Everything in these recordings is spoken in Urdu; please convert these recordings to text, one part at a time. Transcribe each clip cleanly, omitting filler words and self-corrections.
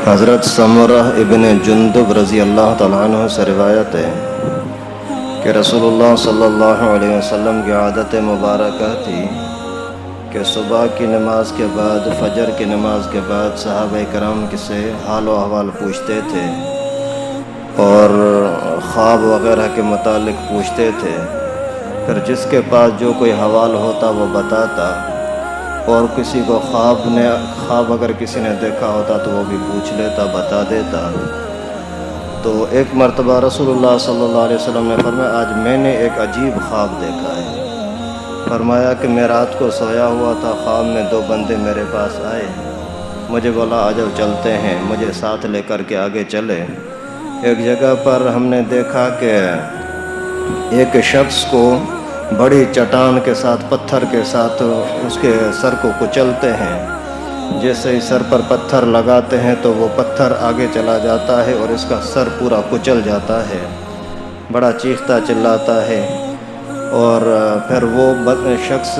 حضرت سمرہ ابن جندب رضی اللہ تعالیٰ عنہ سے روایت ہے کہ رسول اللہ صلی اللہ علیہ وسلم کی عادت مبارکہ تھی کہ صبح کی نماز کے بعد، فجر کی نماز کے بعد صحابہ کرام سے حال و احوال پوچھتے تھے اور خواب وغیرہ کے متعلق پوچھتے تھے۔ پھر جس کے پاس جو کوئی حوال ہوتا وہ بتاتا، اور کسی کو خواب اگر کسی نے دیکھا ہوتا تو وہ بھی پوچھ لیتا، بتا دیتا۔ تو ایک مرتبہ رسول اللہ صلی اللہ علیہ وسلم نے فرمایا، آج میں نے ایک عجیب خواب دیکھا ہے۔ فرمایا کہ میں رات کو سویا ہوا تھا، خواب میں دو بندے میرے پاس آئے، مجھے بولا آجاؤ چلتے ہیں، مجھے ساتھ لے کر کے آگے چلے۔ ایک جگہ پر ہم نے دیکھا کہ ایک شخص کو بڑی چٹان کے ساتھ، پتھر کے ساتھ اس کے سر کو کچلتے ہیں۔ جیسے ہی سر پر پتھر لگاتے ہیں تو وہ پتھر آگے چلا جاتا ہے اور اس کا سر پورا کچل جاتا ہے، بڑا چیختا چلاتا ہے۔ اور پھر وہ شخص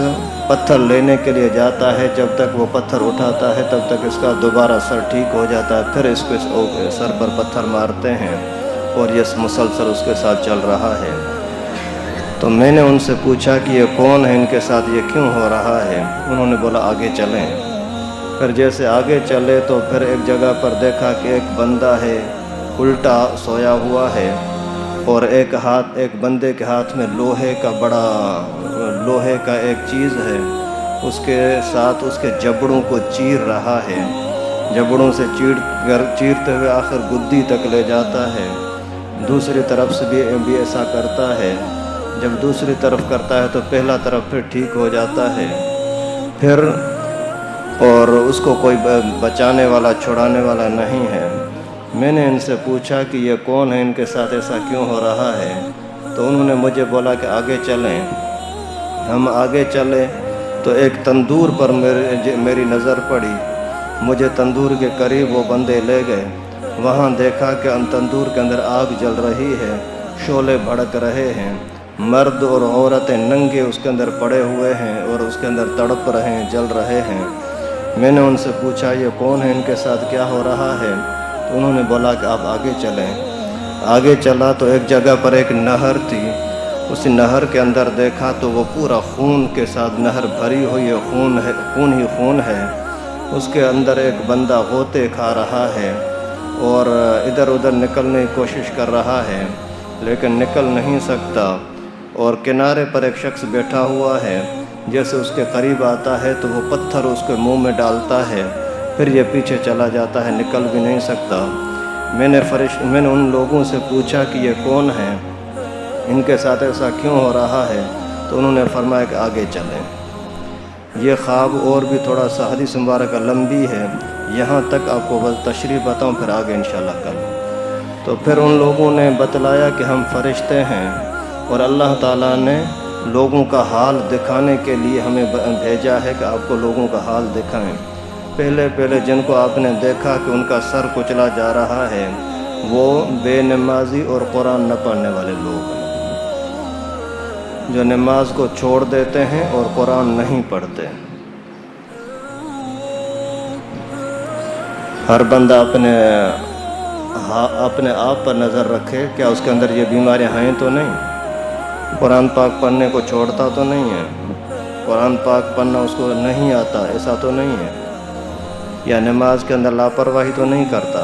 پتھر لینے کے لیے جاتا ہے، جب تک وہ پتھر اٹھاتا ہے تب تک اس کا دوبارہ سر ٹھیک ہو جاتا ہے، پھر اس کو سر پر پتھر مارتے ہیں اور یہ مسلسل اس کے ساتھ چل رہا ہے۔ تو میں نے ان سے پوچھا کہ یہ کون ہے، ان کے ساتھ یہ کیوں ہو رہا ہے؟ انہوں نے بولا آگے چلیں۔ پھر جیسے آگے چلے تو پھر ایک جگہ پر دیکھا کہ ایک بندہ ہے الٹا سویا ہوا ہے، اور ایک بندے کے ہاتھ میں لوہے کا ایک چیز ہے، اس کے ساتھ اس کے جبڑوں کو چیر رہا ہے، جبڑوں سے چیرتے ہوئے آخر گدی تک لے جاتا ہے۔ دوسری طرف سے بھی ایسا کرتا ہے، جب دوسری طرف کرتا ہے تو پہلا طرف پھر ٹھیک ہو جاتا ہے، پھر اور اس کو کوئی بچانے والا، چھڑانے والا نہیں ہے۔ میں نے ان سے پوچھا کہ یہ کون ہے، ان کے ساتھ ایسا کیوں ہو رہا ہے؟ تو انہوں نے مجھے بولا کہ آگے چلیں۔ ہم آگے چلے تو ایک تندور پر میری نظر پڑی، مجھے تندور کے قریب وہ بندے لے گئے۔ وہاں دیکھا کہ تندور کے اندر آگ جل رہی ہے، شعلے بھڑک رہے ہیں، مرد اور عورتیں ننگے اس کے اندر پڑے ہوئے ہیں اور اس کے اندر تڑپ رہے ہیں، جل رہے ہیں۔ میں نے ان سے پوچھا یہ کون ہے، ان کے ساتھ کیا ہو رہا ہے؟ تو انہوں نے بولا کہ آپ آگے چلیں۔ آگے چلا تو ایک جگہ پر ایک نہر تھی، اس نہر کے اندر دیکھا تو وہ پورا خون کے ساتھ نہر بھری ہوئی ہے، خون ہی خون ہے۔ اس کے اندر ایک بندہ غوطے کھا رہا ہے اور ادھر ادھر نکلنے کی کوشش کر رہا ہے لیکن نکل نہیں سکتا، اور کنارے پر ایک شخص بیٹھا ہوا ہے، جیسے اس کے قریب آتا ہے تو وہ پتھر اس کے منہ میں ڈالتا ہے، پھر یہ پیچھے چلا جاتا ہے، نکل بھی نہیں سکتا۔ میں نے ان لوگوں سے پوچھا کہ یہ کون ہیں، ان کے ساتھ ایسا کیوں ہو رہا ہے؟ تو انہوں نے فرمایا کہ آگے چلیں۔ یہ خواب اور بھی تھوڑا سا حدیث مبارکہ لمبی ہے، یہاں تک آپ کو بس تشریح بتاؤں، پھر آگے انشاءاللہ کل۔ تو پھر ان لوگوں نے بتلایا کہ ہم فرشتے ہیں اور اللہ تعالیٰ نے لوگوں کا حال دکھانے کے لیے ہمیں بھیجا ہے کہ آپ کو لوگوں کا حال دکھائیں۔ پہلے جن کو آپ نے دیکھا کہ ان کا سر کچلا جا رہا ہے، وہ بے نمازی اور قرآن نہ پڑھنے والے لوگ ہیں، جو نماز کو چھوڑ دیتے ہیں اور قرآن نہیں پڑھتے۔ ہر بندہ اپنے آپ پر نظر رکھے، کیا اس کے اندر یہ بیماریاں ہیں تو نہیں؟ قرآن پاک پڑھنے کو چھوڑتا تو نہیں ہے، قرآن پاک پڑھنا اس کو نہیں آتا، ایسا تو نہیں ہے، یا نماز کے اندر لاپرواہی تو نہیں کرتا۔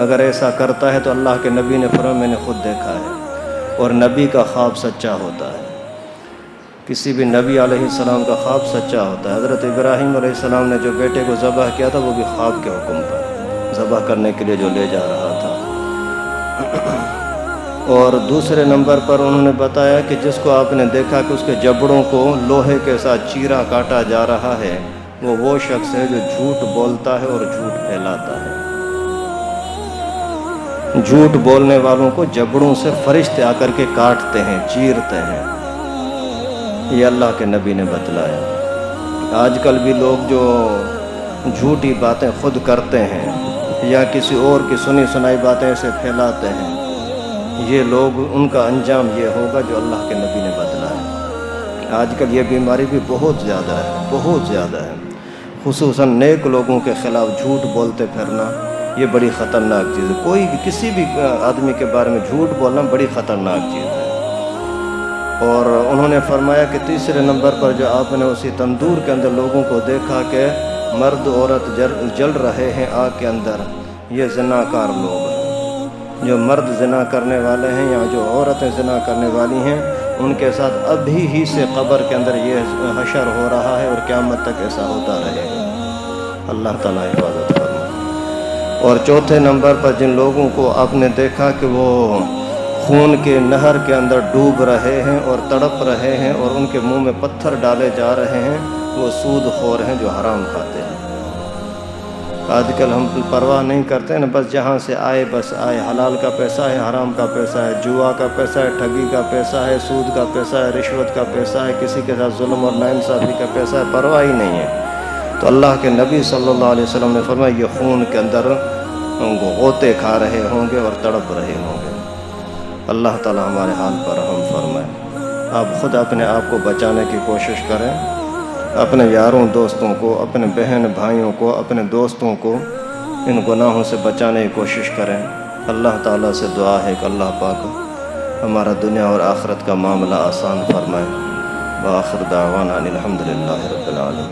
اگر ایسا کرتا ہے تو اللہ کے نبی نے فرمایا میں نے خود دیکھا ہے، اور نبی کا خواب سچا ہوتا ہے، کسی بھی نبی علیہ السلام کا خواب سچا ہوتا ہے۔ حضرت ابراہیم علیہ السلام نے جو بیٹے کو ذبح کیا تھا وہ بھی خواب کے حکم پر ذبح کرنے کے لیے جو لے جا رہا تھا۔ اور دوسرے نمبر پر انہوں نے بتایا کہ جس کو آپ نے دیکھا کہ اس کے جبڑوں کو لوہے کے ساتھ چیرا کاٹا جا رہا ہے، وہ شخص ہے جو جھوٹ بولتا ہے اور جھوٹ پھیلاتا ہے۔ جھوٹ بولنے والوں کو جبڑوں سے فرشتے آ کر کے کاٹتے ہیں، چیرتے ہیں، یہ اللہ کے نبی نے بتلایا۔ آج کل بھی لوگ جو جھوٹی باتیں خود کرتے ہیں یا کسی اور کی سنی سنائی باتیں ایسے پھیلاتے ہیں، یہ لوگ، ان کا انجام یہ ہوگا جو اللہ کے نبی نے بتلایا۔ آج کل یہ بیماری بھی بہت زیادہ ہے، خصوصاً نیک لوگوں کے خلاف جھوٹ بولتے پھرنا، یہ بڑی خطرناک چیز ہے۔ کوئی کسی بھی آدمی کے بارے میں جھوٹ بولنا بڑی خطرناک چیز ہے۔ اور انہوں نے فرمایا کہ تیسرے نمبر پر جو آپ نے اسی تندور کے اندر لوگوں کو دیکھا کہ مرد عورت جل رہے ہیں آگ کے اندر، یہ زناکار لوگ ہیں۔ جو مرد زنا کرنے والے ہیں یا جو عورتیں زنا کرنے والی ہیں، ان کے ساتھ ابھی ہی سے قبر کے اندر یہ حشر ہو رہا ہے اور قیامت تک ایسا ہوتا رہے گا۔ اللہ تعالیٰ حفاظت فرمائے۔ اور چوتھے نمبر پر جن لوگوں کو آپ نے دیکھا کہ وہ خون کے نہر کے اندر ڈوب رہے ہیں اور تڑپ رہے ہیں اور ان کے منہ میں پتھر ڈالے جا رہے ہیں، وہ سود خور ہیں جو حرام کھاتے ہیں۔ آج کل ہم پرواہ نہیں کرتے نا، بس جہاں سے آئے بس آئے، حلال کا پیسہ ہے، حرام کا پیسہ ہے، جوا کا پیسہ ہے، ٹھگی کا پیسہ ہے، سود کا پیسہ ہے، رشوت کا پیسہ ہے، کسی کے ساتھ ظلم اور ناانصافی کا پیسہ ہے، پرواہ ہی نہیں ہے۔ تو اللہ کے نبی صلی اللہ علیہ وسلم نے فرمایا یہ خون کے اندر غوطے کھا رہے ہوں گے اور تڑپ رہے ہوں گے۔ اللہ تعالیٰ ہمارے حال پر رحم فرمائے۔ آپ خود اپنے آپ کو بچانے کی کوشش کریں، اپنے یاروں دوستوں کو، اپنے بہن بھائیوں کو، اپنے دوستوں کو ان گناہوں سے بچانے کی کوشش کریں۔ اللہ تعالیٰ سے دعا ہے کہ اللہ پاک ہمارا دنیا اور آخرت کا معاملہ آسان فرمائے۔ وآخر دعوانا الحمدللہ رب العالمین۔